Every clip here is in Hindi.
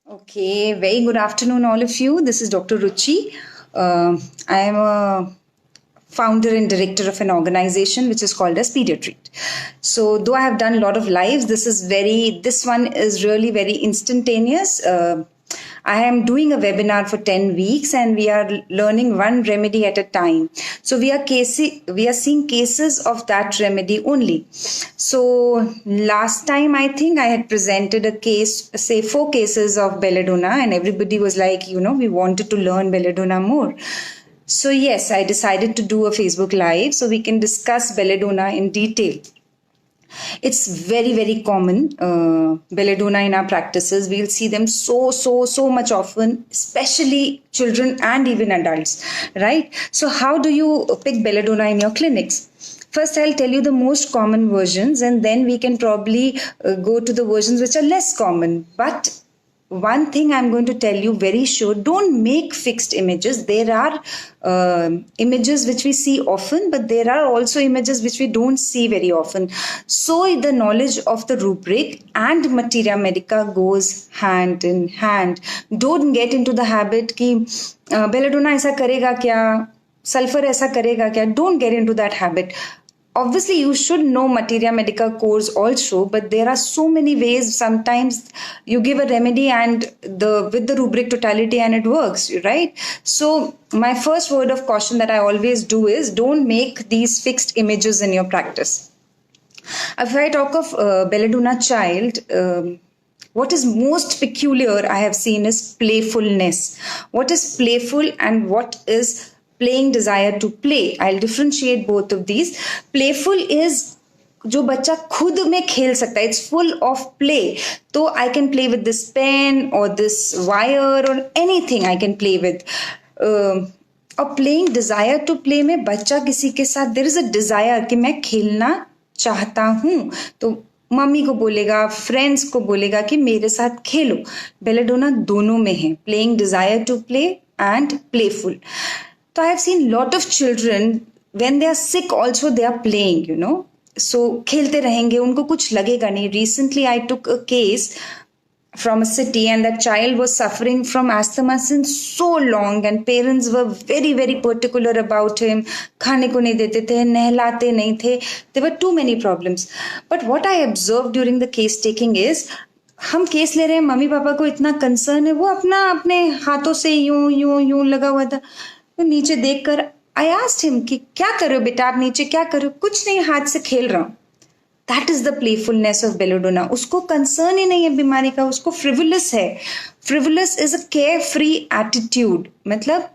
Okay, very good afternoon, all of you. This is Dr. Ruchi. I am a founder and director of an organization which is called as Pediatreat. So, though I have done a lot of lives, this one is really very instantaneous. I am doing a webinar for 10 weeks and we are learning one remedy at a time. So we are seeing cases of that remedy only. So last time I think I had presented a case, say 4 cases of belladonna, and everybody was like, we wanted to learn belladonna more. So yes, I decided to do a Facebook Live so we can discuss belladonna in detail. It's very, very common, belladonna in our practices. We'll see them so much often, especially children and even adults, right? So how do you pick belladonna in your clinics? First, I'll tell you the most common versions, and then we can probably go to the versions which are less common. But one thing I'm going to tell you very sure, don't make fixed images. There are images which we see often, but there are also images which we don't see very often. So the knowledge of the rubric and materia medica goes hand in hand. Don't get into the habit कि belladonna ऐसा करेगा क्या, sulfur ऐसा करेगा क्या. Don't get into that habit. Obviously you should know materia medica course also, but there are so many ways. Sometimes you give a remedy and with the rubric totality and it works, right? So my first word of caution that I always do is don't make these fixed images in your practice. If I talk of belladonna child, what is most peculiar I have seen is playfulness. What is playful and what is playing desire to play? I'll differentiate both of these. Playful is जो बच्चा खुद में खेल सकता है. It's full of play. तो I can play with this pen or this wire or anything I can play with. और playing desire to play में बच्चा किसी के साथ there is a desire कि मैं खेलना चाहता हूँ, तो मम्मी को बोलेगा, फ्रेंड्स को बोलेगा कि मेरे साथ खेलो. बेलाडोना दोनों में है, playing desire to play and playful. So I have seen lot of children when they are sick also they are playing, so खेलते रहेंगे, उनको कुछ लगेगा नहीं. Recently I took a case from a city and that child was suffering from asthma since so long and parents were very particular about him. खाने को नहीं देते थे, नहलाते नहीं थे. There were too many problems. But what I observed during the case taking is हम केस ले रहे हैं, मम्मी पापा को इतना कंसर्न है, वो अपने हाथों से यूं लगा हुआ था. तो नीचे देखकर आई आस्क्ड हिम कि क्या कर रहे हो बेटा, आप नीचे क्या कर रहे हो? कुछ नहीं, हाथ से खेल रहा हूं. That is the playfulness of belladonna. उसको कंसर्न ही नहीं है बीमारी का, उसको फ्रिवुलस है. Frivolous is a care free attitude, मतलब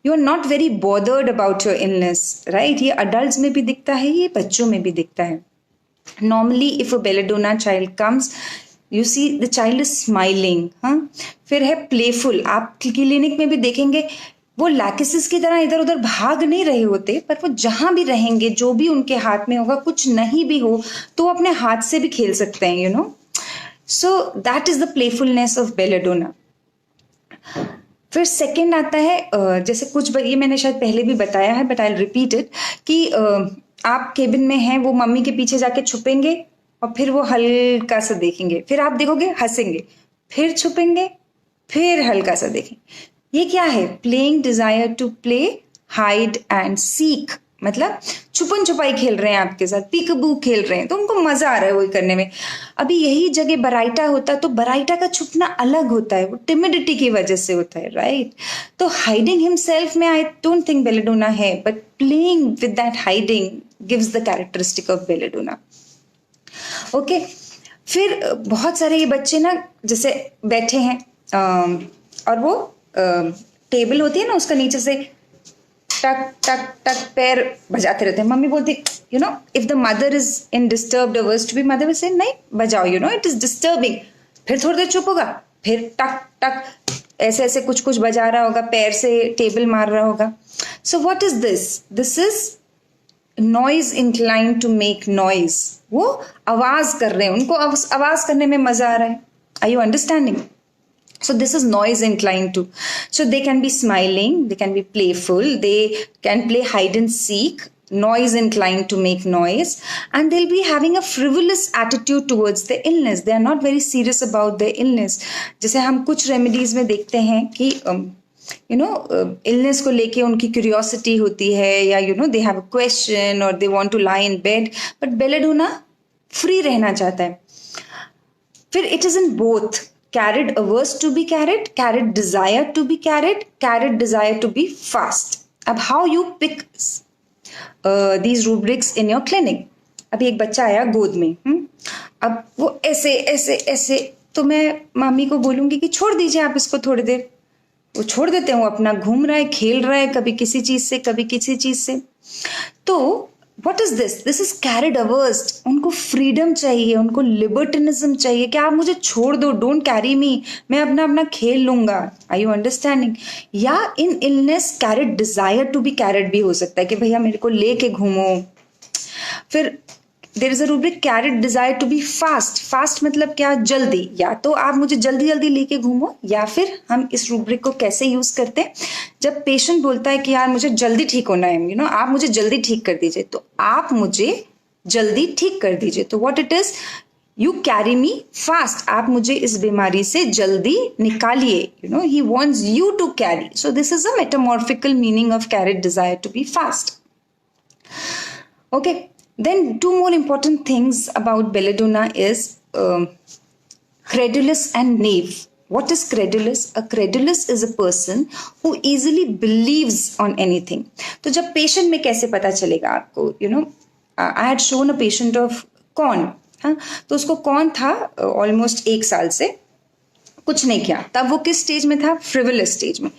you are not very bothered about your illness, right? ये अडल्ट में भी दिखता है, ये बच्चों में भी दिखता है. Normally if a belladonna child comes, you see the child is smiling. फिर है प्लेफुल. आप क्लिनिक में भी देखेंगे वो लैकिसिस की तरह इधर उधर भाग नहीं रहे होते, पर वो जहां भी रहेंगे, जो भी उनके हाथ में होगा, कुछ नहीं भी हो तो अपने हाथ से भी खेल सकते हैं, so that is the playfulness of belladonna. फिर सेकंड आता है, जैसे कुछ ये मैंने शायद पहले भी बताया है but I will repeat it, कि आप केबिन में हैं, वो मम्मी के पीछे जाके छुपेंगे और फिर वो हल्का सा देखेंगे, फिर आप देखोगे हंसेंगे, फिर छुपेंगे, फिर हल्का सा देखेंगे. ये क्या है? Playing desire to play, hide and seek. मतलब छुपन छुपाई खेल रहे हैं आपके साथ, पीकबू खेल रहे हैं, तो उनको मजा आ रहा है वही करने में. अभी यही जगह बराइटा होता तो बराइटा का छुपना अलग होता है, वो टिमिडिटी की वजह से होता है, राइट? तो हाइडिंग हिमसेल्फ में आई डोंट थिंक बेलाडोना है, but playing with that hiding gives the characteristic of belladonna. Okay, फिर बहुत सारे ये बच्चे ना जैसे बैठे हैं और वो टेबल होती है ना, उसका नीचे से टक टक टक पैर बजाते रहते हैं. मम्मी बोलती if the mother is in disturbed hours to be, mother will say नहीं बजाओ, इट इज डिस्टर्बिंग. फिर थोड़ी देर चुप होगा, फिर टक टक ऐसे ऐसे कुछ बजा रहा होगा, पैर से टेबल मार रहा होगा. So what is this? This is noise incline to make noise. वो आवाज कर रहे हैं, उनको आवाज करने में मजा आ रहा है. Are you understanding? So this is noise inclined to. So they can be smiling, they can be playful, they can play hide and seek, noise inclined to make noise, and they'll be having a frivolous attitude towards the illness. They are not very serious about their illness. जैसे हम कुछ रेमेडीज में देखते हैं कि इलनेस को लेके उनकी क्यूरियोसिटी होती है, या दे हैव अ क्वेश्चन और they want to lie in bed, but belladonna free रहना चाहता है. फिर it is in both carried averse to be carried desire to be carried desire to be fast. अब how you pick these rubrics in your clinic. अभी एक बच्चा आया गोद में, अब वो ऐसे ऐसे ऐसे, तो मैं मामी को बोलूंगी कि छोड़ दीजिए आप इसको थोड़ी देर. वो छोड़ देते हैं, वो अपना घूम रहा है, खेल रहा है, कभी किसी चीज से कभी किसी चीज से. तो What is this? This is carried averse. उनको फ्रीडम चाहिए, उनको लिबर्टिनिज्म चाहिए कि आप मुझे छोड़ दो, डोंट कैरी मी, मैं अपना अपना खेल लूंगा. Are you understanding? या in illness carried desire to be carried भी हो सकता है कि भैया मेरे को लेके घूमो. फिर there is a rubric carried desire to be fast. Fast मतलब क्या? जल्दी. या तो आप मुझे जल्दी जल्दी लेके घूमो, या फिर हम इस रूब्रिक को कैसे यूज करते हैं जब पेशेंट बोलता है कि यार मुझे जल्दी ठीक होना है, आप मुझे जल्दी ठीक कर दीजिए, तो आप मुझे जल्दी ठीक कर दीजिए. तो what it is, you carry me fast. आप मुझे इस बीमारी से जल्दी निकालिए. He wants you to carry. So this is a metamorphical meaning of carried desire to be fast. Okay. Then 2 more important things about belladonna is credulous and naive. What is credulous? A credulous is a person who easily believes on anything. तो जब patient में कैसे पता चलेगा आपको? I had shown a patient of कौन, हाँ, तो उसको कौन था almost 1 साल से कुछ नहीं किया. तब वो किस स्टेज में था? फ्रिवलस स्टेज में.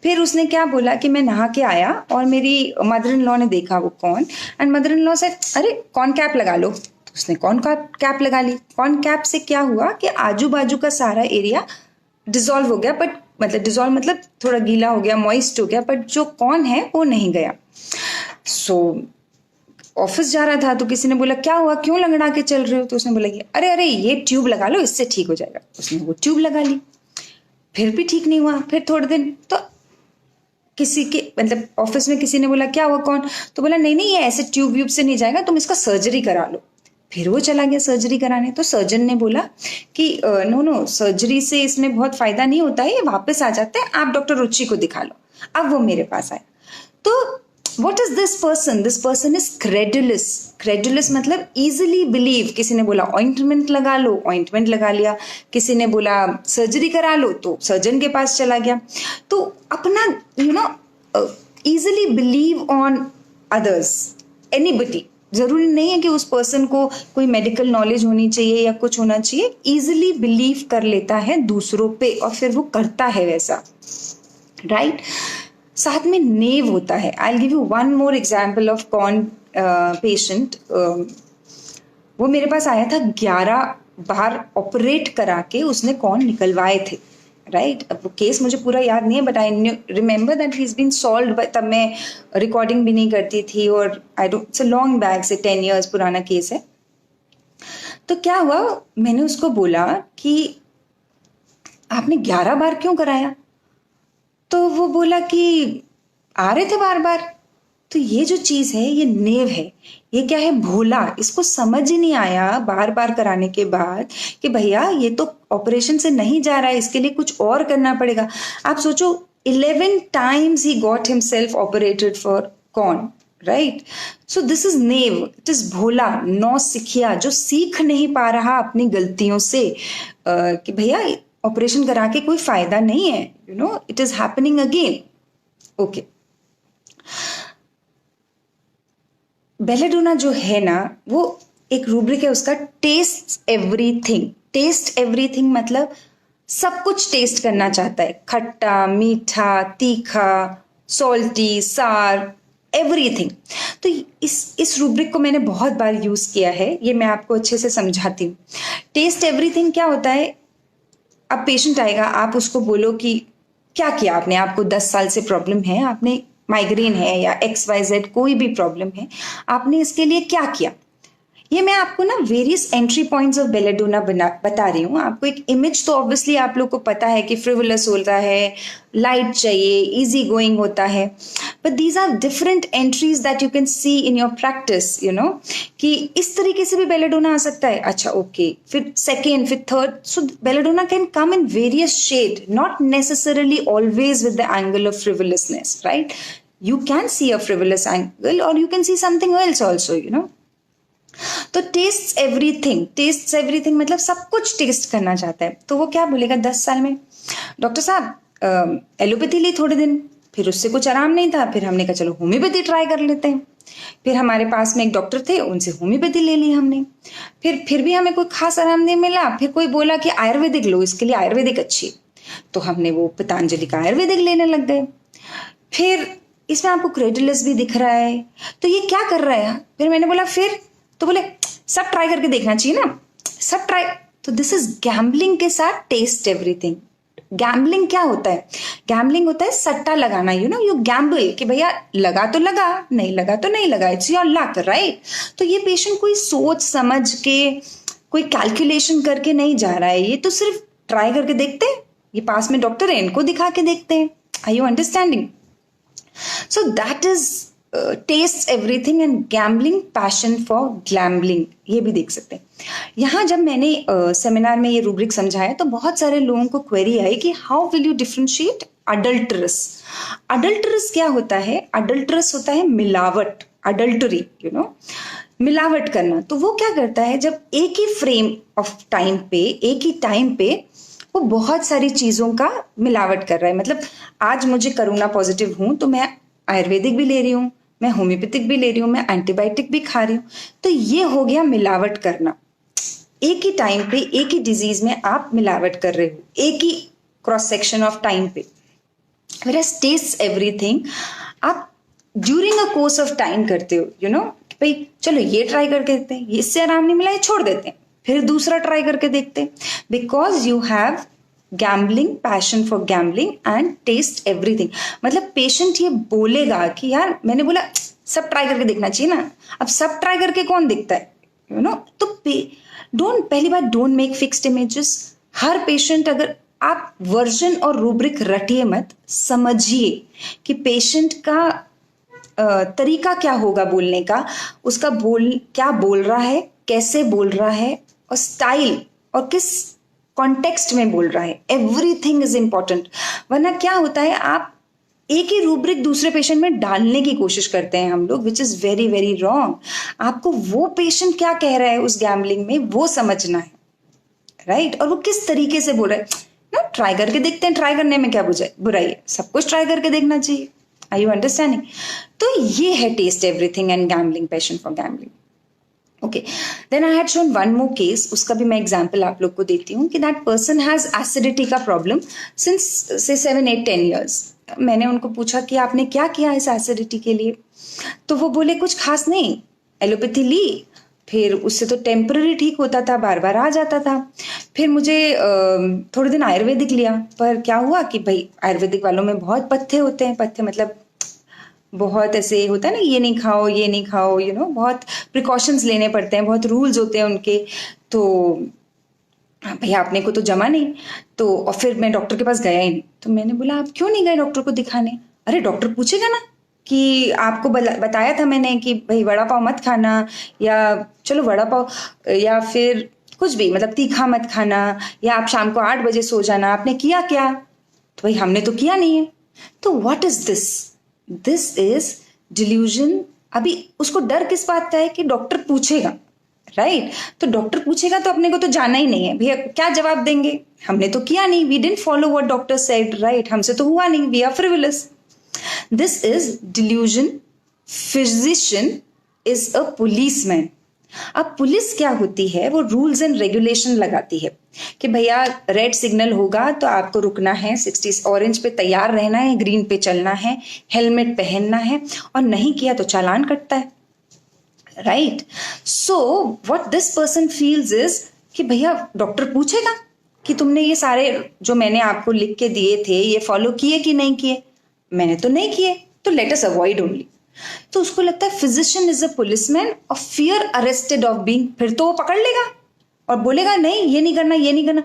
फिर उसने क्या बोला कि मैं नहा के आया और मेरी मदर इन लॉ ने देखा वो कौन, एंड मदर इन लॉ से अरे कौन कैप लगा लो. तो उसने कौन कैप लगा ली. कौन कैप से क्या हुआ कि आजू बाजू का सारा एरिया डिजोल्व हो गया, बट मतलब डिजोल्व मतलब थोड़ा गीला हो गया, मॉइस्ट हो गया, बट जो कौन है वो नहीं गया. सो ऑफिस जा रहा था तो किसी ने बोला क्या हुआ, क्यों लंगड़ा के चल रहे हो? तो उसने बोला कि अरे अरे ये ट्यूब लगा लो, इससे ठीक हो जाएगा. उसने वो ट्यूब लगा ली, फिर भी ठीक नहीं हुआ. फिर थोड़े दिन तो किसी के मतलब ऑफिस में किसी ने बोला क्या हुआ, कौन? तो बोला नहीं नहीं ये ऐसे ट्यूब व्यूब से नहीं जाएगा, तुम इसका सर्जरी करा लो. फिर वो चला गया सर्जरी कराने. तो सर्जन ने बोला कि नो सर्जरी से इसमें बहुत फायदा नहीं होता है, ये वापस आ जाता है, आप डॉक्टर रुचि को दिखा लो. अब वो मेरे पास आया. तो what is this person? This person is credulous. Credulous मतलब easily believe. किसी ने बोला ointment लगा लो, ointment लगा लिया. किसी ने बोला सर्जरी करा लो, तो सर्जन के पास चला गया. तो अपना easily believe on others, anybody. जरूरी नहीं है कि उस पर्सन को कोई मेडिकल नॉलेज होनी चाहिए या कुछ होना चाहिए. इजिली बिलीव कर लेता है दूसरों पे और फिर वो करता है वैसा, राइट? साथ में नेव होता है. I will give you one more example of कौन पेशेंट. वो मेरे पास आया था 11 बार ऑपरेट करा के उसने कौन निकलवाए थे, राइट? अब वो केस मुझे पूरा याद नहीं है, but I remember that he is been solved. तब मैं रिकॉर्डिंग भी नहीं करती थी और I don't, it's a long back से 10 years पुराना केस है. तो क्या हुआ, मैंने उसको बोला कि आपने 11 बार क्यों कराया? तो वो बोला कि आ रहे थे बार बार. तो ये जो चीज है ये नेव है. ये क्या है? भोला. इसको समझ ही नहीं आया बार बार कराने के बाद कि भैया ये तो ऑपरेशन से नहीं जा रहा है, इसके लिए कुछ और करना पड़ेगा. आप सोचो 11 times he got himself operated for कौन, right? So this is naive. It is भोला, नौ सिखिया, जो सीख नहीं पा रहा अपनी गलतियों से कि भैया ऑपरेशन करा के कोई फायदा नहीं है, it is happening again. Okay. Belladonna जो है ना, वो एक रूब्रिक है उसका, टेस्ट एवरीथिंग. टेस्ट एवरीथिंग मतलब सब कुछ टेस्ट करना चाहता है. खट्टा, मीठा, तीखा, सॉल्टी, सार, एवरीथिंग. तो इस रूब्रिक को मैंने बहुत बार यूज किया है. ये मैं आपको अच्छे से समझाती हूँ. टेस्ट एवरीथिंग क्या होता है? अब पेशेंट आएगा, आप उसको बोलो कि क्या किया आपने, आपको 10 साल से प्रॉब्लम है, आपने माइग्रेन है या XYZ कोई भी प्रॉब्लम है, आपने इसके लिए क्या किया? ये मैं आपको ना various entry points of belladonna बता रही हूँ. आपको एक इमेज तो ऑब्वियसली आप लोग को पता है कि फ्रिवलस होता है, लाइट चाहिए, इजी गोइंग होता है. But these are different entries that you can see in your practice, you know, कि इस तरीके से भी बेलेडोना आ सकता है, अच्छा ओके, फिर सेकेंड, फिर third. So belladonna can come in various shade, not necessarily always with the angle of frivolousness, right? You can see a frivolous angle or you can see something else also, you know. तो टेस्ट एवरीथिंग मतलब सब कुछ टेस्ट करना चाहता है. तो वो क्या बोलेगा 10 साल में, डॉक्टर साहब एलोपैथी ली थोड़े दिन, फिर उससे कुछ आराम नहीं था, फिर हमने कहा चलो होम्योपैथी ट्राई कर लेते हैं. फिर हमारे पास में एक डॉक्टर थे, उनसे होम्योपैथी ले ली हमने. फिर भी हमें कोई खास आराम नहीं मिला. फिर कोई बोला कि आयुर्वेदिक लो, इसके लिए आयुर्वेदिक अच्छी, तो हमने वो पतंजलि का आयुर्वेदिक लेने लग गए. फिर इसमें आपको क्रेडिलस भी दिख रहा है, तो ये क्या कर रहा है? फिर मैंने बोला फिर, तो बोले सब ट्राई करके देखना चाहिए ना, सब ट्राई. तो दिस इज गैम्बलिंग के साथ टेस्ट एवरीथिंग. गैम्बलिंग क्या होता है? गैम्बलिंग होता है सट्टा लगाना, यू नो, यू गैम्बल कि भैया लगा तो लगा, नहीं लगा तो नहीं लगा, इट्स योर लक, राइट? तो ये पेशेंट कोई सोच समझ के, कोई कैलकुलेशन करके नहीं जा रहा है, ये तो सिर्फ ट्राई करके देखते हैं. ये पास में डॉक्टर है, इनको दिखा के देखते हैं. Are you understanding? So that is taste everything and gambling, passion for gambling. ये भी देख सकते हैं. यहाँ जब मैंने सेमिनार में ये रूब्रिक समझाया तो बहुत सारे लोगों को क्वेरी आई कि हाउ विल यू डिफरेंशिएट अडल्टरस. अडल्टरस क्या होता है? अडल्टरस होता है मिलावट, अडल्टरी, यू नो, मिलावट करना. तो वो क्या करता है, जब एक ही फ्रेम ऑफ टाइम पे, एक ही टाइम पे वो बहुत सारी चीज़ों का मिलावट कर रहा है. मतलब आज मुझे कोरोना पॉजिटिव हूँ तो मैं आयुर्वेदिक भी ले रही हूँ, मैं होम्योपैथिक भी ले रही हूँ, मैं एंटीबायोटिक भी खा रही हूँ. तो ये हो गया मिलावट करना. एक ही टाइम पे एक ही डिजीज में आप मिलावट कर रहे हो, एक ही क्रॉस सेक्शन ऑफ टाइम पे. Whereas टेस्ट एवरीथिंग आप during a course of time करते हो, यू नो, भाई चलो ये ट्राई करके देखते हैं, इससे आराम नहीं मिला ये छोड़ देते हैं, फिर दूसरा ट्राई करके देखते हैं. Because you have gambling, passion for gambling and test everything. मतलब पेशेंट ये बोलेगा कि यार मैंने बोला सब ट्राई करके देखना चाहिए ना, अब सब ट्राई करके कौन देखता है, यू नो. तो पहली बात, don't make fixed images. Her patient, अगर आप वर्जन और रूब्रिक रटिए मत, समझिए कि पेशेंट का तरीका क्या होगा बोलने का, उसका क्या बोल रहा है, कैसे बोल रहा है, और स्टाइल, और किस कॉन्टेक्स्ट में बोल रहा है. Everything is important. वरना क्या होता है, आप एक ही रूब्रिक दूसरे पेशेंट में डालने की कोशिश करते हैं हम लोग, which is very very wrong. आपको वो पेशेंट क्या कह रहा है उस गैम्बलिंग में वो समझना है, राइट? और वो किस तरीके से बोल रहा है ना. ट्राई करके देखते हैं, ट्राई करने में क्या बुराई है, सब कुछ ट्राई करके देखना चाहिए. Are you understanding? तो ये है test everything and gambling, passion for gambling. Okay, then I had shown one more case, उसका भी मैं एग्जाम्पल आप लोग को देती हूँ कि दैट पर्सन हैज एसिडिटी का प्रॉब्लम सिंस से 7, 8, 10 years. मैंने उनको पूछा कि आपने क्या किया इस एसिडिटी के लिए, तो वो बोले कुछ खास नहीं, एलोपैथी ली, फिर उससे तो टेम्पररी ठीक होता था, बार बार आ जाता था. फिर मुझे थोड़े दिन आयुर्वेदिक लिया, पर क्या हुआ कि भाई आयुर्वेदिक वालों में बहुत पथ्य होते हैं. पथ्य मतलब बहुत ऐसे होता है ना, ये नहीं खाओ, ये नहीं खाओ, यू नो, बहुत प्रिकॉशंस लेने पड़ते हैं, बहुत रूल्स होते हैं उनके. तो भैया अपने को तो जमा नहीं, तो और फिर मैं डॉक्टर के पास गया ही नहीं. तो मैंने बोला आप क्यों नहीं गए डॉक्टर को दिखाने? अरे डॉक्टर पूछेगा ना कि आपको बताया था मैंने कि भाई वड़ा पाव मत खाना, या चलो वड़ा पाव, या फिर कुछ भी, मतलब तीखा मत खाना, या आप शाम को 8 बजे सो जाना, आपने किया क्या? तो भाई हमने तो किया नहीं है. तो what is this? This is delusion. अभी उसको डर किस बात का है कि डॉक्टर पूछेगा, राइट? तो डॉक्टर पूछेगा तो अपने को तो जाना ही नहीं है, भैया क्या जवाब देंगे, हमने तो किया नहीं, we didn't follow what doctor said, right? हमसे तो हुआ नहीं, we are frivolous. This is delusion. Physician is a policeman. अब पुलिस क्या होती है, वो रूल्स एंड रेगुलेशन लगाती है कि भैया रेड सिग्नल होगा तो आपको रुकना है, 60 ऑरेंज पे तैयार रहना है, ग्रीन पे चलना है, हेलमेट पहनना है, और नहीं किया तो चालान कटता है, right? So what this person feels is कि भैया डॉक्टर पूछेगा कि तुमने ये सारे जो मैंने आपको लिख के दिए थे ये फॉलो किए कि नहीं किए. मैंने तो नहीं किए, तो लेट अस अवॉइड ओनली. तो उसको लगता है फिजिशियन इज अ पुलिसमैन और फियर अरेस्टेड ऑफ बीइंग. फिर तो वो पकड़ लेगा और बोलेगा नहीं ये नहीं करना, ये नहीं करना.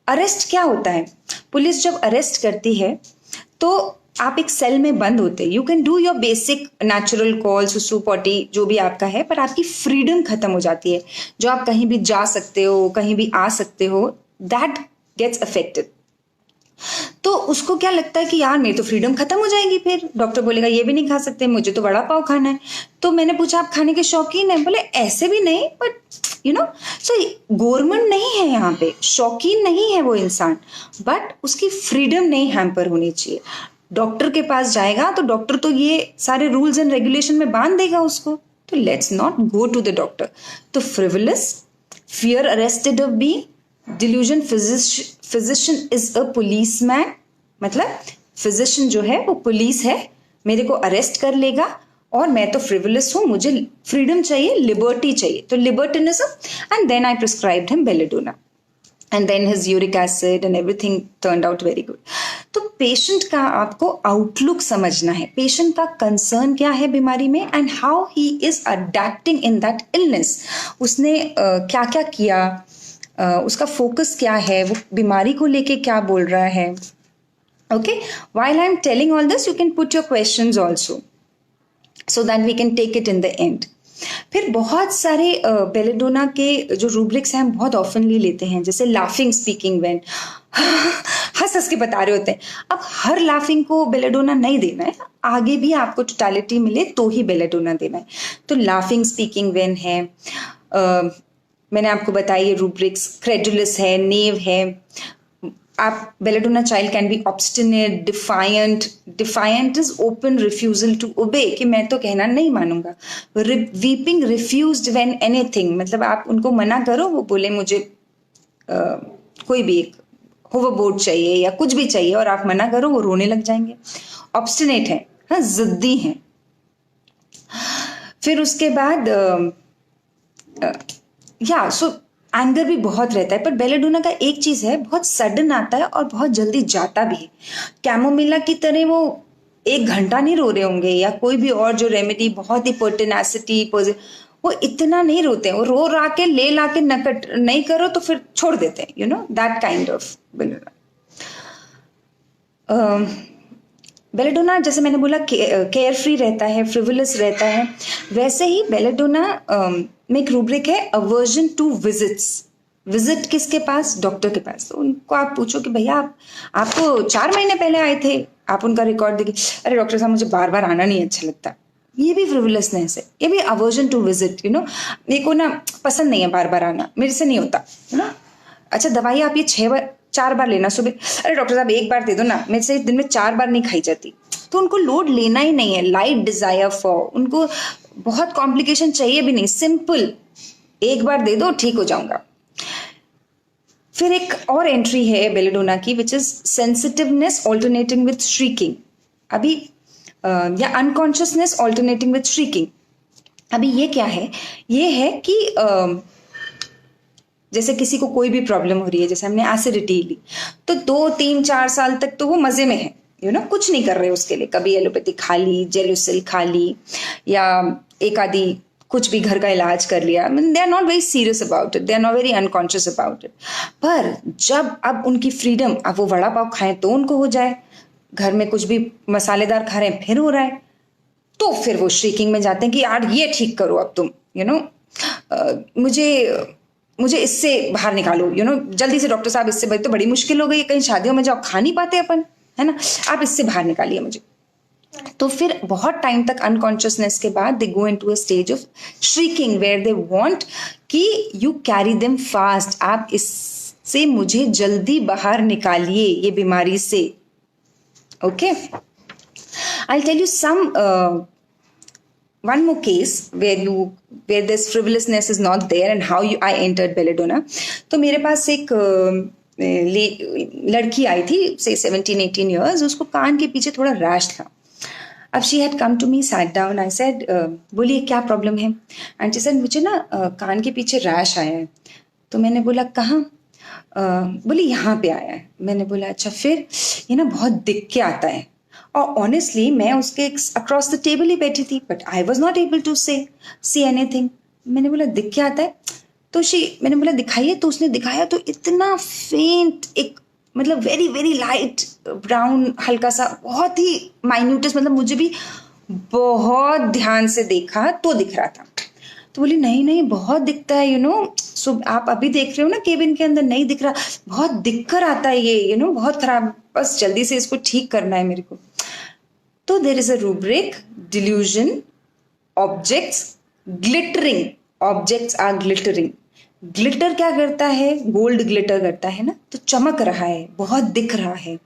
अरेस्ट क्या होता है? पुलिस जब अरेस्ट करती है तो आप एक सेल में बंद होते, you can do your basic natural call, सुसु पॉटी जो भी आपका है, पर आपकी फ्रीडम खत्म हो जाती है। जो आप कहीं भी जा सकते हो, कहीं भी आ सकते हो, दैट गेट्स अफेक्टेड। तो उसको क्या लगता है कि यार मेरी तो फ्रीडम खत्म हो जाएगी, फिर डॉक्टर बोलेगा ये भी नहीं खा सकते, मुझे तो वड़ा पाव खाना है। तो मैंने पूछा आप खाने के शौकीन हैं? बोले ऐसे भी नहीं, but you know, so government नहीं है यहाँ पे, शौकीन नहीं है वो इंसान, बट उसकी फ्रीडम नहीं हैम्पर होनी चाहिए। डॉक्टर के पास जाएगा तो डॉक्टर तो ये सारे रूल्स एंड रेगुलेशन में बांध देगा उसको, तो let's not go to the doctor. तो frivolous, fear arrested of being, delusion, physician is a policeman, मतलब फिजिशियन जो है वो पुलिस है, मेरे को अरेस्ट कर लेगा और मैं तो फ्रिवलस हूँ, मुझे फ्रीडम चाहिए, लिबर्टी चाहिए, तो libertinism. And then I prescribed him belladonna and then his uric acid and everything turned out very good. तो पेशेंट का आपको आउटलुक समझना है, पेशेंट का कंसर्न क्या है बीमारी में and how he is adapting in that illness. उसने क्या क्या किया, उसका फोकस क्या है, वो बीमारी को लेके क्या बोल रहा है। Okay, while I am telling all this, you can put your questions also so that we can take it in the end. फिर बहुत सारे बेलेडोना के जो रूब्रिक्स हैं हम बहुत ऑफनली लेते हैं, जैसे लाफिंग, स्पीकिंग व्हेन, हंस हंस के बता रहे होते हैं। अब हर लाफिंग को बेलेडोना नहीं देना है, आगे भी आपको टोटलिटी मिले तो ही बेलेडोना देना है। तो लाफिंग, स्पीकिंग व्हेन है, मैंने आपको बताया ये रूब्रिक्स, क्रेडुलस है, नेव है। आप belladonna child can be obstinate, defiant, defiant is open refusal to obey, कि मैं तो कहना नहीं मानूंगा। वीपिंग, रिफ्यूज्ड व्हेन एनीथिंग, मतलब आप उनको मना करो, वो बोले मुझे कोई भी एक होवरबोर्ड चाहिए या कुछ भी चाहिए और आप मना करो, वो रोने लग जाएंगे। ऑब्स्टिनेट है, हाँ, जिद्दी हैं। फिर उसके बाद या सो एंगर भी बहुत रहता है, पर बेलेडोना का एक चीज है, बहुत सडन आता है और बहुत जल्दी जाता भी है। कैमोमिला की तरह वो 1 घंटा नहीं रो रहे होंगे, या कोई भी और जो रेमेडी बहुत ही पर्टिनेसिटी, वो इतना नहीं रोते हैं, वो रो रा के ले ला के नकट नहीं करो तो फिर छोड़ देते हैं, you know that kind of belladonna. Belladonna जैसे मैंने बोला केयर फ्री रहता है, फ्रिवलस रहता है, वैसे ही बेलेडोना में एक रूब्रिक है अवर्जन टू विजिट्स। विजिट किसके पास? डॉक्टर के पास। तो उनको आप पूछो कि भैया आप तो 4 महीने पहले आए थे, आप उनका रिकॉर्ड देखिए, अरे डॉक्टर साहब मुझे बार बार आना नहीं अच्छा लगता। ये भी फ्रिवलसनेस है, ये भी aversion to visit, you know, मेरे को ना पसंद नहीं है बार बार आना, मेरे से नहीं होता, है ना। अच्छा दवाई आप ये 4 बार लेना सुबह, अरे डॉक्टर साहब 1 बार दे दो ना, मेरे से दिन में 4 बार नहीं खाई जाती। तो उनको लोड लेना ही नहीं है, लाइट डिजायर फॉर, उनको बहुत कॉम्प्लिकेशन चाहिए भी नहीं, सिंपल 1 बार दे दो ठीक हो जाऊंगा। फिर एक और एंट्री है बेलेडोना की which is sensitiveness alternating with shrieking, अभी या अनकॉन्शियसनेस ऑल्टरनेटिंग विथ श्रीकिंग। अभी ये क्या है? ये है कि जैसे किसी को कोई भी प्रॉब्लम हो रही है, जैसे हमने एसिडिटी ली, तो 2, 3, 4 साल तक तो वो मजे में है, यू नो, कुछ नहीं कर रहे उसके लिए, कभी एलोपैथी खा ली, जेलुसिल खा ली, या एक आधी कुछ भी घर का इलाज कर लिया, they are not very serious about it, they are not very unconscious about it. पर जब अब उनकी फ्रीडम, अब वो वड़ा पाव खाएं तो उनको हो जाए, घर में कुछ भी मसालेदार खा रहे हैं फिर हो रहा है, तो फिर वो श्रीकिंग में जाते हैं कि यार ये ठीक करो अब तुम, यू नो, मुझे इससे बाहर निकालो, यू नो, जल्दी से डॉक्टर साहब, इससे तो बड़ी मुश्किल हो गई, कहीं शादियों में जाओ खा नहीं पाते अपन, है ना, आप इससे बाहर निकालिए मुझे। तो फिर बहुत टाइम तक अनकॉन्शियसनेस के बाद they go into a stage of shrieking where they want कि यू कैरी देम फास्ट, आप इससे मुझे जल्दी बाहर निकालिए ये बीमारी से। Okay, I'll tell you some one more case where this frivolousness is not there and how I entered belladonna. तो मेरे पास एक लड़की आई थी, say 17-18 years, उसको कान के पीछे थोड़ा रैश था। अब she had come to me, sat down, I said बोलिए क्या प्रॉब्लम है? एंड she said मुझे ना कान के पीछे रैश आया है। तो मैंने बोला कहाँ? बोली यहाँ पे आया है। मैंने बोला अच्छा, फिर ये ना बहुत दिख के आता है, और ऑनेस्टली मैं उसके अक्रॉस द टेबल ही बैठी थी, but I was not able to see anything. मैंने बोला दिख के आता है? तो मैंने बोला दिखाइए, तो उसने दिखाया, तो इतना फेंट एक मतलब वेरी वेरी लाइट ब्राउन, हल्का सा, बहुत ही माइन्यूटेस्ट, मतलब मुझे भी बहुत ध्यान से देखा तो दिख रहा था। तो बोली नहीं नहीं बहुत दिखता है, सो आप अभी देख रहे हो ना केबिन के अंदर, नहीं दिख रहा, बहुत दिख कर आता है ये, बहुत खराब, बस जल्दी से इसको ठीक करना है मेरे को। तो there is a rubric, delusion, objects, glittering, objects are glittering. Glitter क्या करता है, गोल्ड ग्लिटर करता है ना, तो चमक रहा है, बहुत दिख रहा है।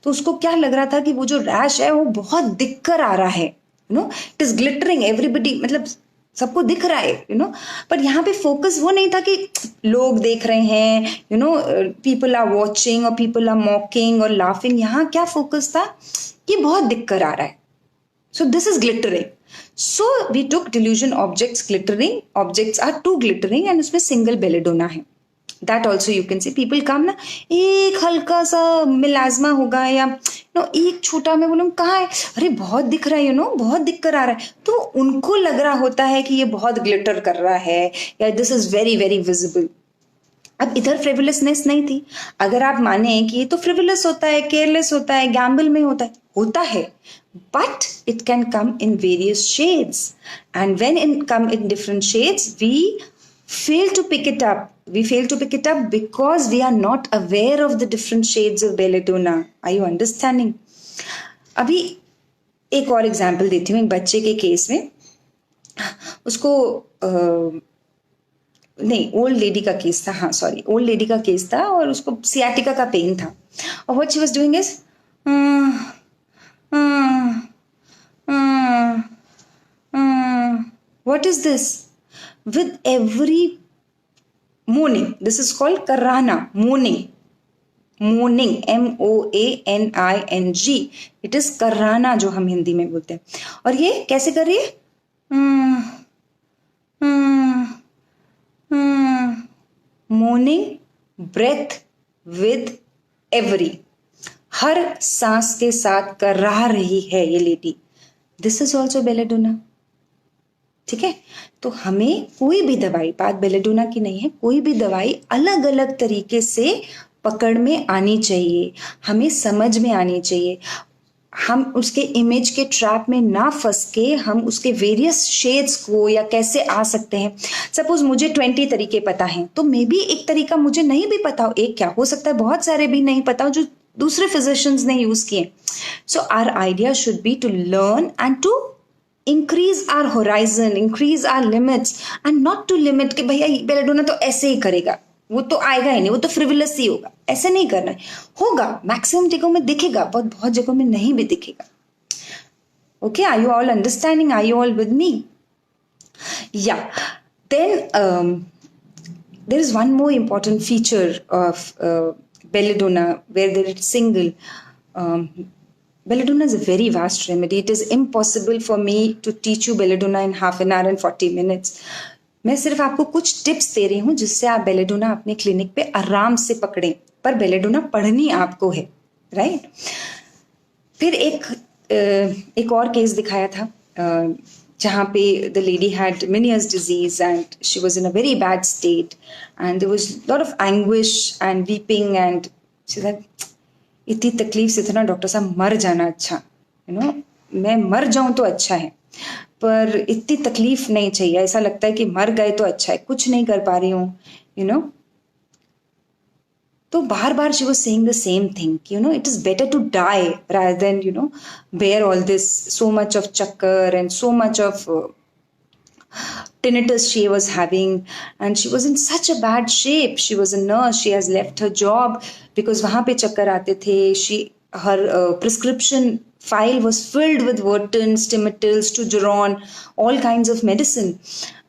तो उसको क्या लग रहा था कि वो जो रैश है वो बहुत दिख कर आ रहा है, इट इज ग्लिटरिंग, एवरीबडी, मतलब सबको दिख रहा है, पर यहाँ पे फोकस वो नहीं था कि लोग देख रहे हैं, पीपल आर वॉचिंग और पीपल आर मॉकिंग और लाफिंग। यहाँ क्या फोकस था कि बहुत दिख कर आ रहा है। So this is glittering. So we took delusion objects glittering. Objects are too glittering and उसमें single belladonna है. That also you can see. People come ना, एक हल्का सा मिलाजमा होगा या एक छोटा, मैं बोलूँ कहाँ है, अरे बहुत दिख रहा है, बहुत दिख कर आ रहा है, तो उनको लग रहा होता है कि ये बहुत ग्लिटर कर रहा है या this is very very visible. अब इधर फ्रिवलसनेस नहीं थी। अगर आप माने कि ये तो फ्रिवलस होता है, केयरलेस होता है, गैम्बल में होता है, but it can come in various shades, and when it come in different shades we fail to pick it up. We fail to pick it up because we are not aware of the different shades of belladonna. Are you understanding? अभी एक और एग्जाम्पल देती हूँ। एक बच्चे के केस में, उसको नहीं, ओल्ड लेडी का केस था, हाँ सॉरी, ओल्ड लेडी का केस था और उसको सियाटिका का पेन था। और what she was doing is what is this? With every moaning, this is called karrana, moaning, MOANING, it is karrana जो हम हिंदी में बोलते हैं। और ये कैसे कर रही है, moaning breath with every, हर सांस के साथ कर्रा रही है ये lady. This is also belladonna. ठीक है, तो हमें कोई भी दवाई, बात बेलेडोना की नहीं है, कोई भी दवाई अलग अलग तरीके से पकड़ में आनी चाहिए, हमें समझ में आनी चाहिए। हम उसके इमेज के ट्रैप में ना फंस के हम उसके वेरियस शेड्स को या कैसे आ सकते हैं। सपोज मुझे 20 तरीके पता हैं, तो मे बी एक तरीका मुझे नहीं भी पता हो, एक क्या हो सकता है बहुत सारे भी नहीं पता हो जो दूसरे फिजिशियंस ने यूज किए। So our idea should be to learn and to increase our horizon, increase our limits, and not to limit कि भैया बेलेडोना तो ऐसे ही करेगा, वो तो आएगा ही नहीं, वो तो फ्रिवलस ही होगा। ऐसे नहीं करना है, होगा मैक्सिमम जगहों में दिखेगा, बहुत जगहों में नहीं भी दिखेगा। Okay, are you all understanding, are you all with me? या then there is one more important feature of belladonna where there is single. Belladonna is a very vast remedy. It is impossible for me to teach you belladonna in half an hour and 40 minutes. मैं सिर्फ आपको कुछ टिप्स दे रही हूँ जिससे आप बेलेडोना अपने क्लिनिक पे आराम से पकड़ें, पर बेलेडोना पढ़नी आपको है, राइट? फिर एक और केस दिखाया था जहाँ पे the lady had Meniere's disease and she was in a very bad state and there was lot of anguish and weeping and she said इतनी तकलीफ से था ना डॉक्टर साहब, मर जाना अच्छा, मैं मर जाऊं तो अच्छा है, पर इतनी तकलीफ नहीं चाहिए, ऐसा लगता है कि मर गए तो अच्छा है, कुछ नहीं कर पा रही हूँ, तो बार बार she was saying the same thing कि it is better to die rather than bear all this, so much of chakkar and so much of tinnitus she was having, and she was in such a bad shape. She was a nurse, she has left her job because वहाँ पे चक्कर आते थे। her prescription file was filled with Vertin, Stimatil, Stugeron, all kinds of medicine.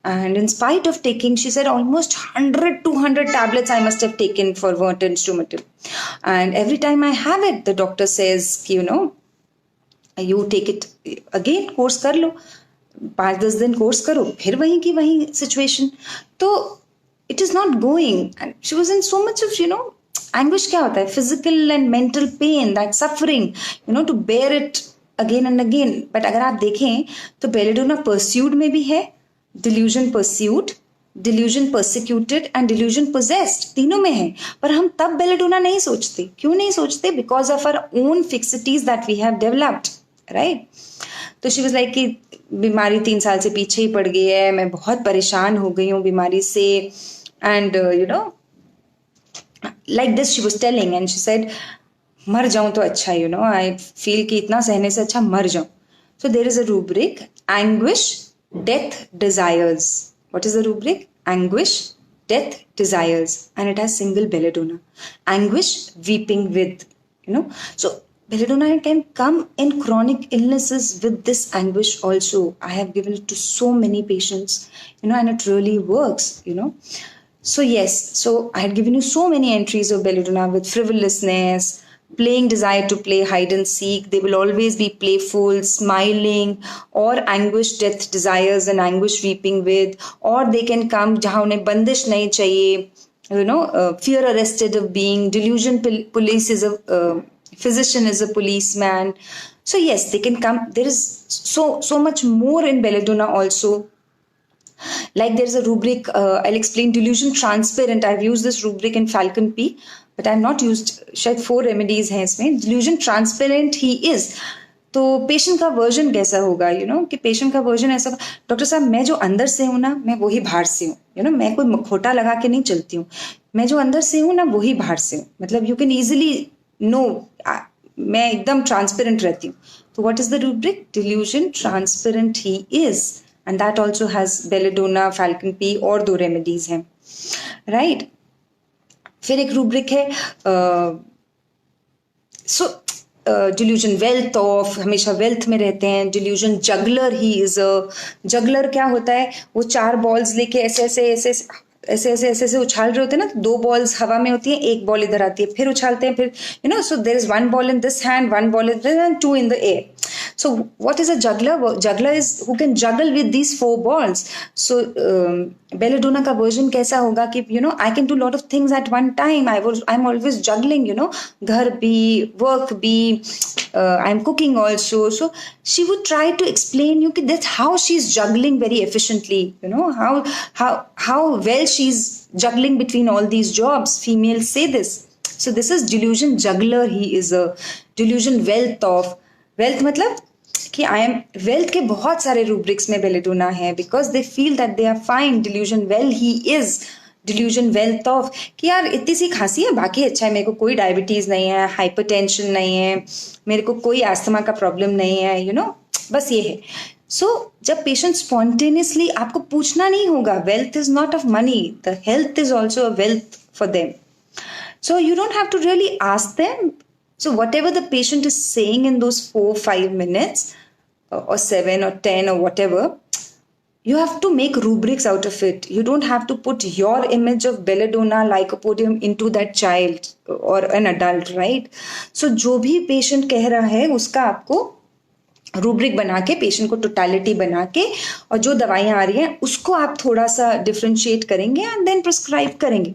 And in spite of taking, she said almost 100-200 tablets I must have taken for Vertin, Stimatil. And every time I have it, the doctor says, you take it again, course कर लो, 5-10 दिन कोर्स करो, फिर वहीं की वहीं सिचुएशन। तो it is not going, and she was in so much of anguish। क्या होता है, physical and mental pain, that suffering, to bear it again and again। but अगर आप देखें तो बेलेडोना परस्यूड में भी है, delusion pursued, delusion persecuted and delusion possessed, तीनों में है, पर हम तब बेलेडोना नहीं सोचते. क्यों नहीं सोचते? Because of our own fixities that we have developed, right. तो शी वाज लाइक कि बीमारी 3 साल से पीछे ही पड़ गई है, मैं बहुत परेशान हो गई हूँ बीमारी से, and like this she was telling, and she said मर जाऊं तो अच्छा, आई फील कि इतना सहने से अच्छा मर जाऊं. So there is a rubric: anguish, death, desires. What is the rubric? Anguish, death, desires, and it has single belladonna. Anguish, weeping with, so belladonna can come in chronic illnesses with this anguish also. I have given it to so many patients, and it really works. So yes, so I had given you so many entries of belladonna with frivolousness, playing desire to play hide and seek. They will always be playful, smiling, or anguish, death, desires, and anguish weeping with. Or they can come जहाँ उन्हें बंदिश नहीं चाहिए, fear arrested of being, delusion police is a physician is a policeman. So yes, they can come. There is so much more in belladonna also. Like there's a rubric, I'll explain delusion transparent. I've used this rubric in Falcon P, but I've not used, शायद 4 रेमेडीज हैं इसमें. delusion transparent he is. तो पेशेंट का वर्जन कैसा होगा, कि पेशेंट का वर्जन ऐसा, डॉक्टर साहब मैं जो अंदर से हूँ ना, मैं वही बाहर से हूँ, मैं कोई मखोटा लगा के नहीं चलती हूँ, मैं जो अंदर से हूँ ना वही बाहर से हूँ. मतलब यू कैन इजिली नो, मैं एकदम ट्रांसपेरेंट रहती हूँ. तो what is the rubric? delusion transparent he is. And that also has belladonna, falcon P, और 2 रेमेडीज हैं, राइट. फिर एक रूब्रिक है डिल्यूजन वेल्थ ऑफ, हमेशा वेल्थ में रहते हैं. Delusion juggler he is a. Juggler क्या होता है? वो 4 बॉल्स लेके ऐसे ऐसे ऐसे ऐसे ऐसे ऐसे ऐसे उछाल रहे होते हैं ना. 2 बॉल्स हवा में होती हैं, 1 बॉल इधर आती है, फिर उछालते हैं, फिर so there is 1 ball in this hand, 1 ball in this and 2 in the air. So what is a juggler? Juggler is who can juggle with these 4 balls. So belladonna का version कैसा होगा कि I can do a lot of things at one time. I'm always juggling, घर भी, work भी, I'm cooking also. So she would try to explain you कि that's how she's juggling very efficiently. How well she's juggling between all these jobs. Females say this. So this is delusion juggler. He is a delusion wealth of. Wealth मतलब कि आई एम वेल्थ के बहुत सारे रूब्रिक्स में बेलेडोना है, because they feel that they are fine. Delusion well he is. Delusion wealth of कि यार इतनी सी खांसी है, बाकी अच्छा है, मेरे को कोई डायबिटीज नहीं है, हाइपरटेंशन नहीं है, मेरे को कोई एस्थमा का प्रॉब्लम नहीं है, बस ये है. सो जब पेशेंट स्पॉन्टेनियसली, आपको पूछना नहीं होगा. Wealth is not of money, the health is also a wealth for them. So you don't have to really ask them. So whatever the patient is saying in those 4-5 minutes or 7 or 10 or whatever, you have to make rubrics out of it. You don't have to put your image of belladonna lycopodium into that child or an adult, right? So जो भी patient कह रहा है उसका आपको रूब्रिक बना के, पेशेंट को टोटलिटी बना के, और जो दवाइयाँ आ रही हैं उसको आप थोड़ा सा डिफ्रेंशिएट करेंगे एंड देन प्रिस्क्राइब करेंगे.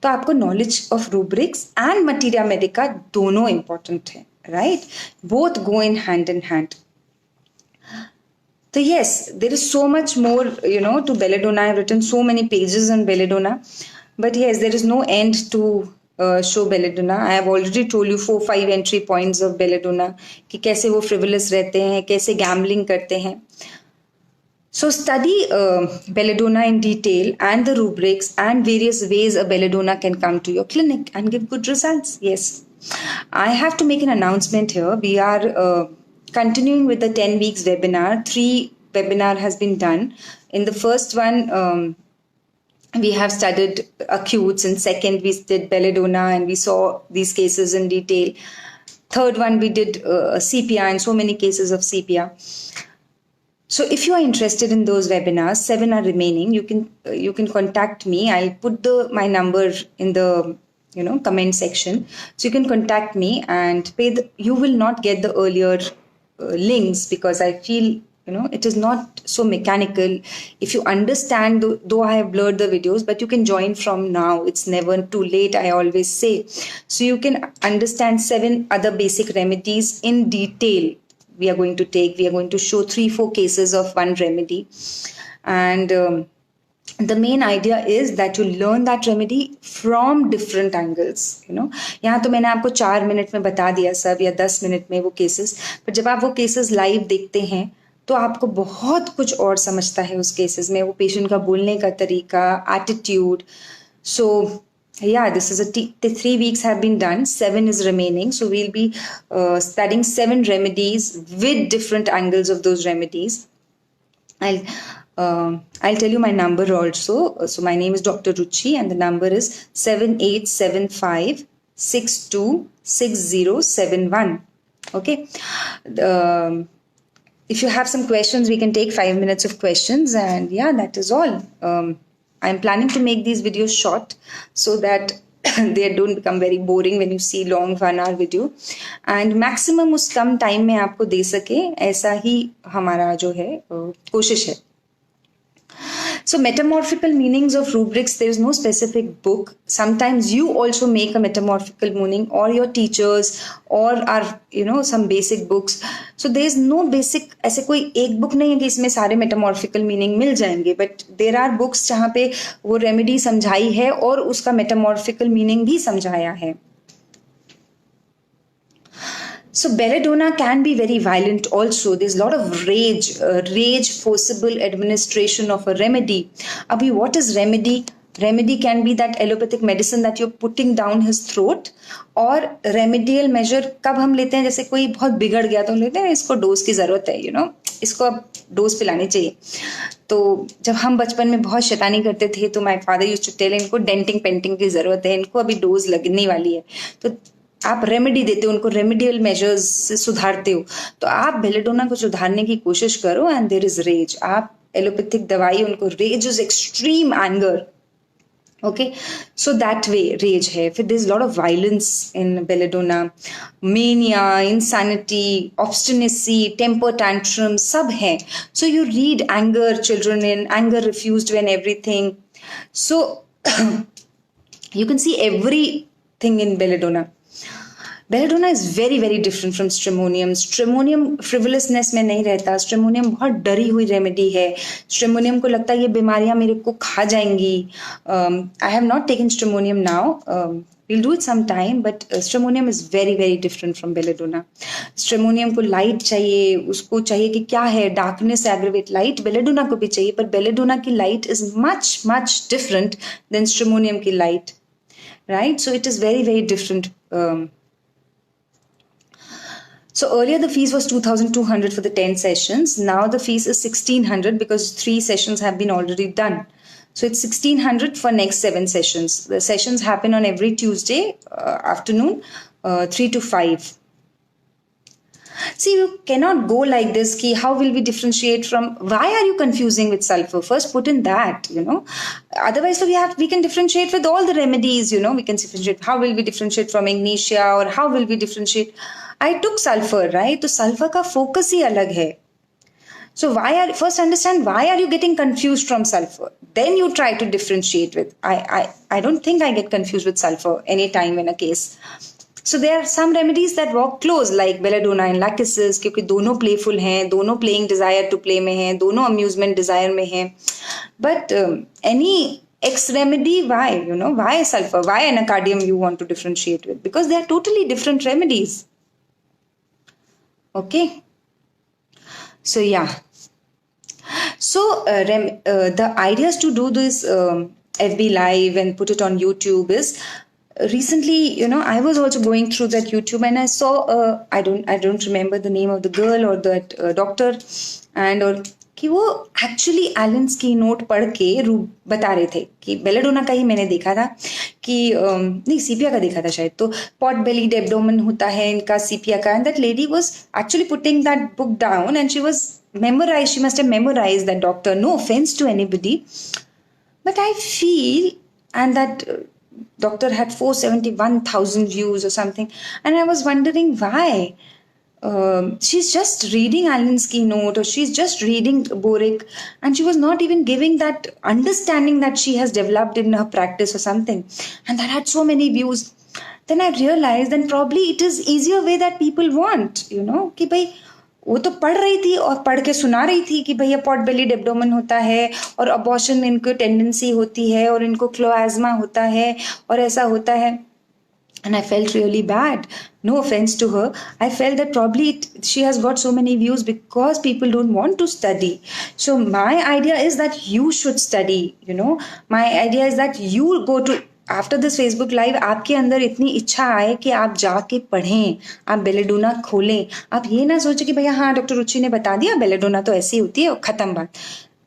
तो आपको knowledge of rubrics and materia Medica दोनों इंपॉर्टेंट है, right. Both go in hand in hand. तो yes, there is so much more, to belladonna. I have written so many pages on belladonna, but yes, there is no end to show belladonna. I have already told you 4-5 entry points of belladonna कि कैसे वो frivolous रहते हैं, कैसे gambling करते हैं. So study belladonna in detail and the rubrics and various ways a belladonna can come to your clinic and give good results. Yes, I have to make an announcement here. We are continuing with the 10 weeks webinar. 3 webinar has been done. In the first one, we have studied acutes, and second we did belladonna and we saw these cases in detail. Third one we did CPR and so many cases of CPR. So if you are interested in those webinars, 7 are remaining. You can contact me. I'll put my number in the comment section. So you can contact me and you will not get the earlier links, because I feel it is not so mechanical. If you understand, though I have blurred the videos, but you can join from now. It's never too late, I always say. So you can understand 7 other basic remedies in detail. We are going to show 3-4 cases of one remedy, and the main idea is that you learn that remedy from different angles, you know. यहाँ तो मैंने आपको 4 मिनट में बता दिया सब, या 10 मिनट में वो केसेस, पर जब आप वो केसेस लाइव देखते हैं तो आपको बहुत कुछ और समझता है उस केसेस में, वो पेशेंट का बोलने का तरीका, attitude. So yeah, this is the 3 weeks have been done, 7 is remaining, so we'll be studying 7 remedies with different angles of those remedies. I'll tell you my number also. So my name is Dr. Ruchi and the number is 7875626071. Okay. If you have some questions, we can take 5 minutes of questions, and yeah, that is all. I'm planning to make these videos short so that they don't become very boring when you see long 1 hour video, and maximum उस कम time में आपको दे सके, ऐसा ही हमारा जो है कोशिश है. So metamorphical meanings of rubrics, there is no specific book. Sometimes you also make a metamorphical meaning, or your teachers, or are, you know, some basic books. So there is no basic, ऐसे कोई एक book नहीं है कि इसमें सारे metamorphical meaning मिल जाएंगे, but there are books जहाँ पे वो remedy समझाई है और उसका metamorphical meaning भी समझाया है. So belladonna can be very violent also. There's a lot of rage forcible administration of a remedy. Abhi, what is remedy? Remedy can be that allopathic medicine that you're putting down his throat, और remedial measure कब हम लेते हैं, जैसे कोई बहुत बिगड़ गया तो हम लेते हैं इसको डोज की जरूरत है, you know, इसको अब डोज पिलानी चाहिए. तो जब हम बचपन में बहुत शैतानी करते थे तो my father used to tell, इनको डेंटिंग पेंटिंग की जरूरत है, इनको अभी डोज लगने वाली है, तो आप रेमेडी देते हो उनको, रेमेडियल मेजर्स से सुधारते हो. तो आप बेलेडोना को सुधारने की कोशिश करो, एंड देयर इज रेज. आप एलोपैथिक दवाई उनको, rage is extreme anger. Okay, so that way rage है. फिर there is lot of violence in belladonna, mania, insanity, obstinacy, temper tantrum सब है. So you read anger children in, anger refused when everything. So you can see everything in belladonna. Belladonna is very very different from stramonium. Stramonium frivolousness में नहीं रहता. Stramonium बहुत डरी हुई रेमेडी है. Stramonium को लगता है ये बीमारियां मेरे को खा जाएंगी. I have not taken stramonium now. We'll do it sometime, but stramonium is very very different from belladonna. Stramonium को लाइट चाहिए, उसको चाहिए कि क्या है, डार्कनेस एग्रीवेट लाइट. belladonna को भी चाहिए, पर belladonna की light is much much different than stramonium की light, right? So it is very very different. So earlier the fees was 2,200 for the 10 sessions. Now the fees is 1,600 because 3 sessions have been already done. So it's 1,600 for next 7 sessions. The sessions happen on every Tuesday afternoon, 3 to 5. See, you cannot go like this. Ki how will we differentiate from? Why are you confusing with sulfur? First, put in that. You know. Otherwise, so we can differentiate with all the remedies. You know, we can differentiate. How will we differentiate from magnesia, or how will we differentiate? I took sulfur, right? तो sulfur का focus ही अलग है. So first understand why are you getting confused from sulfur? Then you try to differentiate with. I don't think I get confused with sulfur any time in a case. So there are some remedies that walk close, like belladonna and lachesis, क्योंकि दोनों playful हैं, दोनों playing desire to play में हैं, दोनों amusement desire में हैं. But any X remedy, why? You know, why sulfur? Why anacardium you want to differentiate with? Because they are totally different remedies. Okay. So yeah. So the ideas to do this FB Live and put it on YouTube is, recently, you know, I was also going through that YouTube and I saw I don't remember the name of the girl or that doctor, and or कि वो एक्चुअली एलन्स की नोट पढ़ के बता रहे थे कि बेलेडोना का ही मैंने देखा था कि नहीं, सीपिया का देखा था शायद. तो पॉट बेलीड एब्डोमेन होता है इनका, सीपिया का, and that lady was actually putting that book down and she was memorized, she must have memorized that doctor. No offense to anybody, but I feel, and that doctor had 471,000 views or something, and I was wondering why. She's just reading Alinsky note, or she's just reading Boric, and she was not even giving that understanding that she has developed in her practice or something, and that had so many views. Then I realized then probably it is easier way that people want, you know, कि भाई वो तो पढ़ रही थी और पढ़ के सुना रही थी कि भैया पॉट बेलिड एब्डोमेन होता है और अबॉर्शन में इनको टेंडेंसी होती है और इनको क्लोएज्मा होता है और ऐसा होता है. And I felt really bad. No offense to her. I felt that probably she has got so many views because people don't want to study. So my idea is that you should study. My idea is that you go to after this Facebook live आपके अंदर इतनी इच्छा आए कि आप जाके पढ़ें, आप बेलेडोना खोलें. आप ये ना सोचें कि भैया हाँ डॉक्टर रुचि ने बता दिया बेलेडोना तो ऐसी होती है और खत्म बात.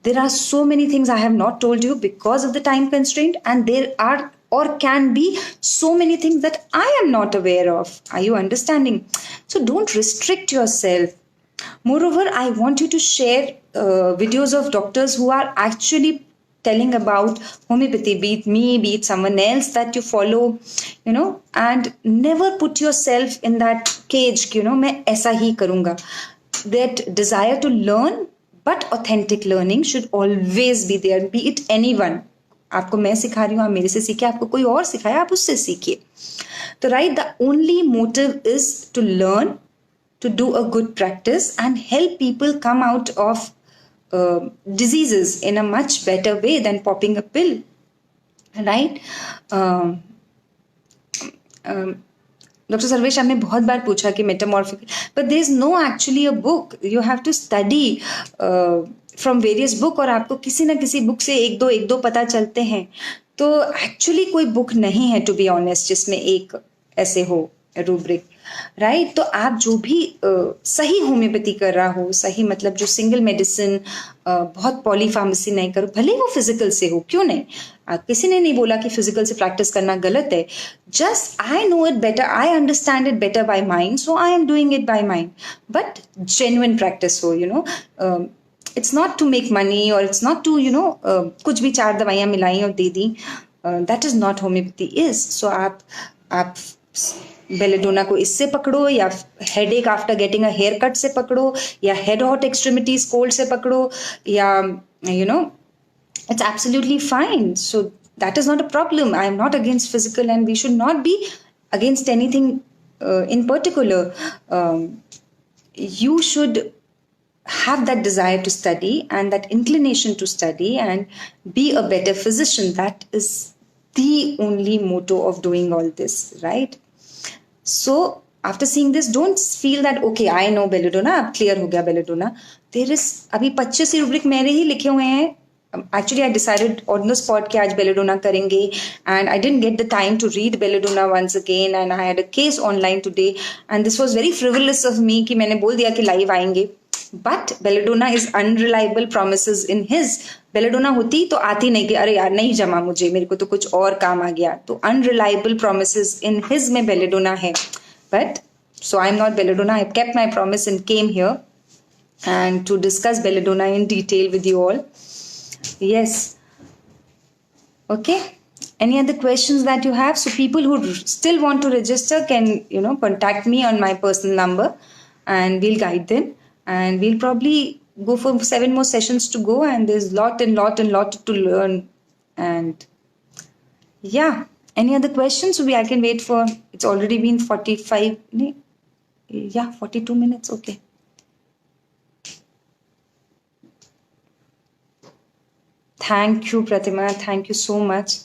There are so many things I have not told you because of the time constraint, and there are or can be so many things that I am not aware of. Are you understanding? So don't restrict yourself. Moreover, I want you to share videos of doctors who are actually telling about homeopathy, be it me, be it someone else that you follow, and never put yourself in that cage, मैं ऐसा ही करूँगा. That desire to learn, but authentic learning should always be there, be it anyone. आपको मैं सिखा रही हूँ, आप मेरे से सीखिए, आपको कोई और सिखाया आप उससे सीखिए. तो right, the only motive is to learn, to do a good practice and help people come out of diseases in a much better way than popping a pill, right? Dr. Sarvesh, आपने बहुत बार पूछा कि metamorphic, but there is no actually a book. You have to study from various book और आपको किसी ना किसी बुक से एक दो पता चलते हैं. तो एक्चुअली कोई बुक नहीं है टू बी ऑनेस्ट जिसमें एक ऐसे हो रूब्रिक, राइट? तो आप जो भी सही होम्योपैथी कर रहा हो, सही मतलब जो सिंगल मेडिसिन, बहुत पॉली फार्मेसी नहीं करो, भले वो फिजिकल से हो, क्यों नहीं. किसी ने नहीं बोला कि फिजिकल से प्रैक्टिस करना गलत है. Just I know it better, I understand it better by mind, so I am doing it by mind. But genuine practice हो, it's not to make money or it's not to कुछ भी 4 दवाइयां मिलाई और दे दी. That is not homeopathy is. So आप बेलेडोना को इससे पकड़ो या headache after getting a hair cut से पकड़ो या हेड हॉट एक्सट्रीमिटीज कोल्ड से पकड़ो या it's absolutely fine. So that is not a problem. I am not against physical and we should not be against anything in particular. You should have that desire to study and that inclination to study and be a better physician. That is the only motto of doing all this, right? So after seeing this, don't feel that okay, I know belladonna, अब clear हो गया belladonna. There is अभी 25 rubric मेरे ही लिखे हुए हैं. Actually, I decided on the spot कि आज belladonna करेंगे, and I didn't get the time to read belladonna once again, and I had a case online today, and this was very frivolous of me कि मैंने बोल दिया कि live आएंगे. But belladonna is unreliable promises in his. belladonna होती तो आती नहीं कि अरे यार नहीं जमा मुझे, मेरे को तो कुछ और काम आ गया. तो unreliable promises in his में belladonna है. But so I'm not belladonna. I kept my promise and came here and to discuss belladonna in detail with you all. Yes. Okay. Any other questions that you have? So people who still want to register can contact me on my personal number and we'll guide them. And we'll probably go for 7 more sessions to go, and there's lot to learn. And yeah, any other questions? I can wait for, it's already been 42 minutes. Okay. Thank you, Pratima. Thank you so much.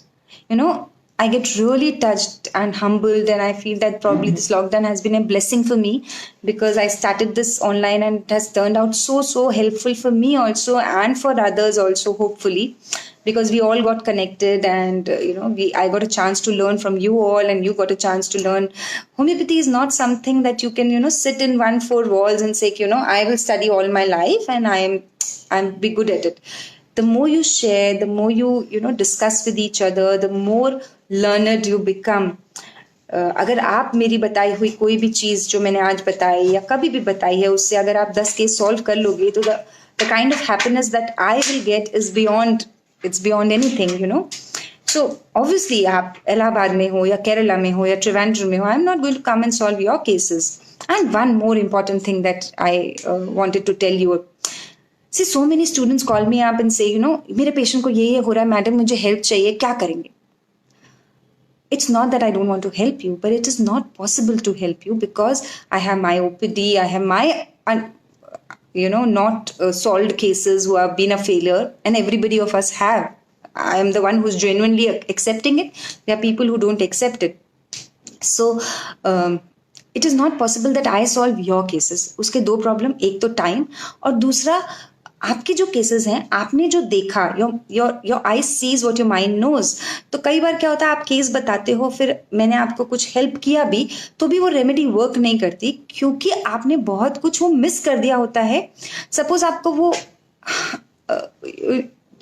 I get really touched and humbled, and I feel that probably this lockdown has been a blessing for me because I started this online and it has turned out so helpful for me also and for others also, hopefully, because we all got connected and I got a chance to learn from you all and you got a chance to learn. Homeopathy is not something that you can sit in 4 walls and say I will study all my life and I'm be good at it. The more you share, the more you discuss with each other, the more learned you become. अगर आप मेरी बताई हुई कोई भी चीज जो मैंने आज बताई या कभी भी बताई है उससे अगर आप 10 केस सॉल्व कर लोगे तो the kind of happiness that I will get is beyond anything. So obviously आप इलाहाबाद में हो या केरला में हो या त्रिवेंद्रम में हो, I'm not going to come and solve your cases. And one more important thing that I wanted to tell you. See, so many students call me up and say, मेरे पेशेंट को ये हो रहा है मैडम, मुझे हेल्प चाहिए, क्या करेंगे? It's not that I don't want to help you, but it is not possible to help you because I have my OPD, I have my not solved cases who have been a failure, and everybody of us have. I am the one who's genuinely accepting it. There are people who don't accept it. So it is not possible that I solve your cases. उसके दो प्रॉब्लम, एक तो टाइम, और दूसरा आपके जो केसेस हैं, आपने जो देखा, your eye sees what your mind knows. तो कई बार क्या होता है, आप केस बताते हो, फिर मैंने आपको कुछ हेल्प किया भी, तो भी वो रेमेडी वर्क नहीं करती, क्योंकि आपने बहुत कुछ वो मिस कर दिया होता है. सपोज आपको वो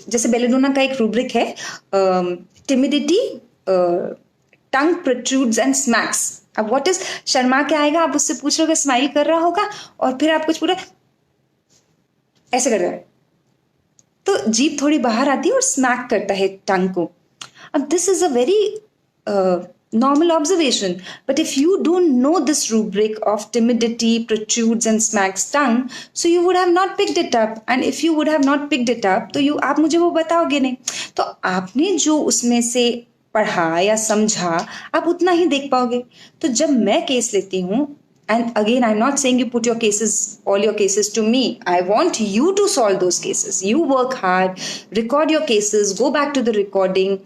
जैसे बेलेडोना का एक रूब्रिक है, timidity, tongue protrudes and smacks. अब व्हाट इज, शर्मा के आएगा, आप उससे पूछ रहे हो, स्माइल कर रहा होगा, और फिर आप कुछ पूरा ऐसे कर रहा है, तो जीभ थोड़ी बाहर आती है और स्मैक करता है टंग को. अब this is a very normal observation, but if you don't know this rubric of timidity, protrudes and smacks tongue, so you would have not picked it up, and if you would have not picked it up, तो आप मुझे वो बताओगे नहीं. तो आपने जो उसमें से पढ़ा या समझा, आप उतना ही देख पाओगे. तो जब मैं केस लेती हूँ, and again I'm not saying you put your cases, all your cases to me, I want you to solve those cases. You work hard, record your cases, go back to the recording,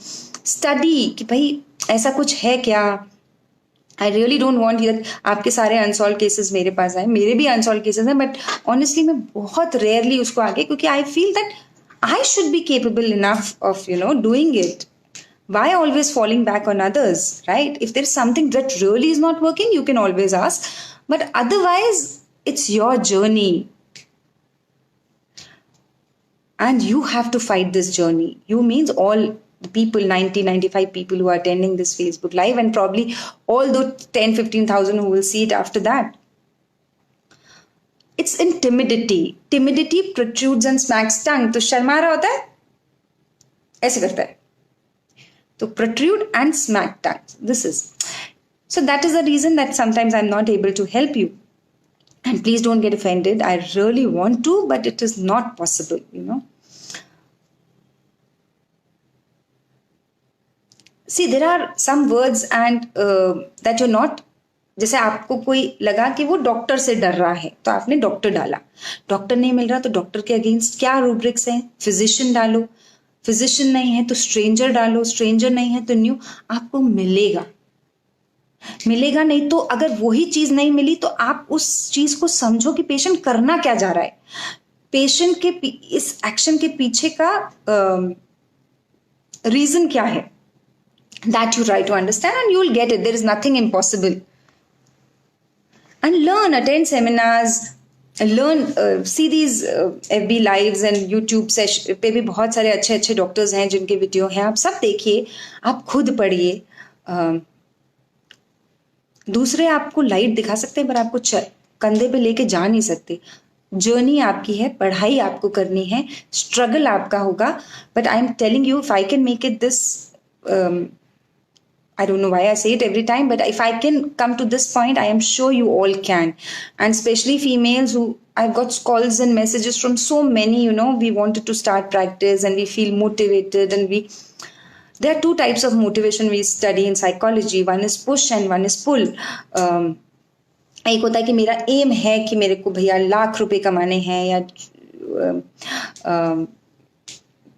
study कि भाई ऐसा कुछ है क्या. I really don't want that आपके सारे अनसॉल्व केसेस मेरे पास आए. मेरे भी अनसॉल्व केसेस हैं, बट ऑनेस्टली मैं बहुत रेयरली उसको आगे, क्योंकि I feel that I should be capable enough of doing it. Why always falling back on others, right? If there's something that really is not working, you can always ask, but otherwise it's your journey and you have to fight this journey. You means all the people, 95 people who are attending this Facebook live, and probably all the 10-15,000 who will see it after that. It's in timidity. Timidity protrudes and smacks tongue. तो शर्मा रहा होता है, ऐसे करता है, तो protrude and smack tongue. This is. So that is the reason that sometimes I'm not able to help you. And please don't get offended. I really want to, but it is not possible, See, there are some words and that you're not. जैसे आपको कोई लगा कि वो डॉक्टर से डर रहा है, तो आपने डॉक्टर डाला. डॉक्टर नहीं मिल रहा, तो डॉक्टर के अगेंस्ट क्या रूब्रिक्स हैं? फिजिशियन डालो. फिजिशियन नहीं है तो स्ट्रेंजर डालो. स्ट्रेंजर नहीं है तो न्यू. आपको मिलेगा नहीं. तो अगर वही चीज नहीं मिली, तो आप उस चीज को समझो कि पेशेंट करना क्या जा रहा है. पेशेंट के इस एक्शन के पीछे का रीजन क्या है, that you try to understand, and you will get it. There is nothing impossible. And learn, attend seminars, learn, see these FB lives and YouTube session पे भी बहुत सारे अच्छे अच्छे डॉक्टर्स हैं जिनके वीडियो हैं. आप सब देखिए, आप खुद पढ़िए. दूसरे आपको लाइट दिखा सकते हैं, पर आपको कंधे पे लेके जा नहीं सकते. जर्नी आपकी है, पढ़ाई आपको करनी है, स्ट्रगल आपका होगा. But I am telling you, if I can make it this, I don't know why I say it every time, but if I can come to this point, I am sure you all can. And especially females who, I've got calls and messages from so many, we wanted to start practice and we feel motivated, and there are two types of motivation we study in psychology. One is push and one is pull. एक होता है कि मेरा एम है कि मेरे को भैया लाख रुपए कमाने हैं, या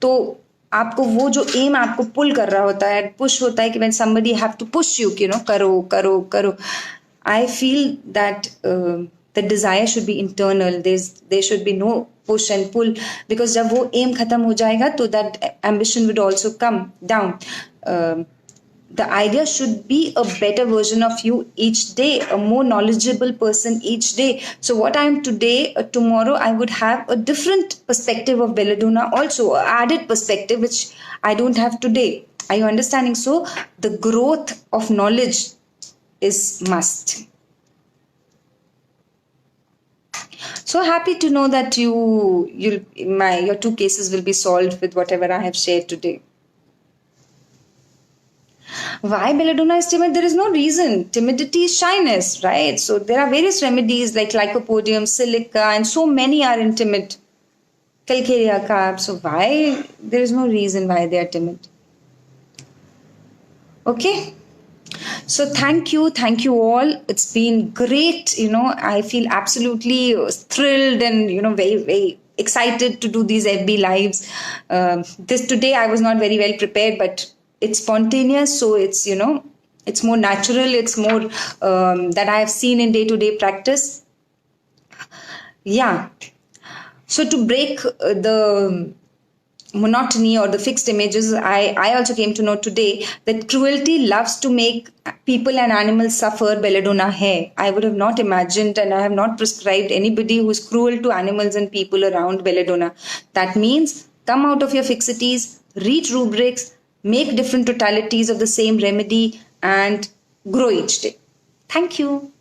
तो आपको वो जो एम आपको पुल कर रहा होता है, पुश होता है कि when somebody have to push you, करो. I feel that the desire should be internal. There should be no push and pull, because जब वो एम खत्म हो जाएगा, तो that ambition would also come down. The idea should be a better version of you each day, a more knowledgeable person each day. So what I am today, tomorrow I would have a different perspective of belladonna, also added perspective which I don't have today. Are you understanding? So the growth of knowledge is must. So happy to know that your two cases will be solved with whatever I have shared today. Why belladonna is timid? There is no reason. Timidity is shyness, right? So there are various remedies like lycopodium, silica, and so many are in timid. Calcarea carb. So why? There is no reason why they are timid. Okay? So thank you all. It's been great. I feel absolutely thrilled and very very excited to do these FB lives. This today I was not very well prepared, but it's spontaneous, so it's more natural. It's more that I have seen in day to day practice. Yeah. So to break the monotony or the fixed images, I also came to know today that cruelty loves to make people and animals suffer. Belladonna hai. I would have not imagined, and I have not prescribed anybody who's cruel to animals and people around Belladonna. That means come out of your fixities, read rubrics, make different totalities of the same remedy, and grow each day. Thank you.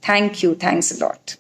Thank you. Thanks a lot.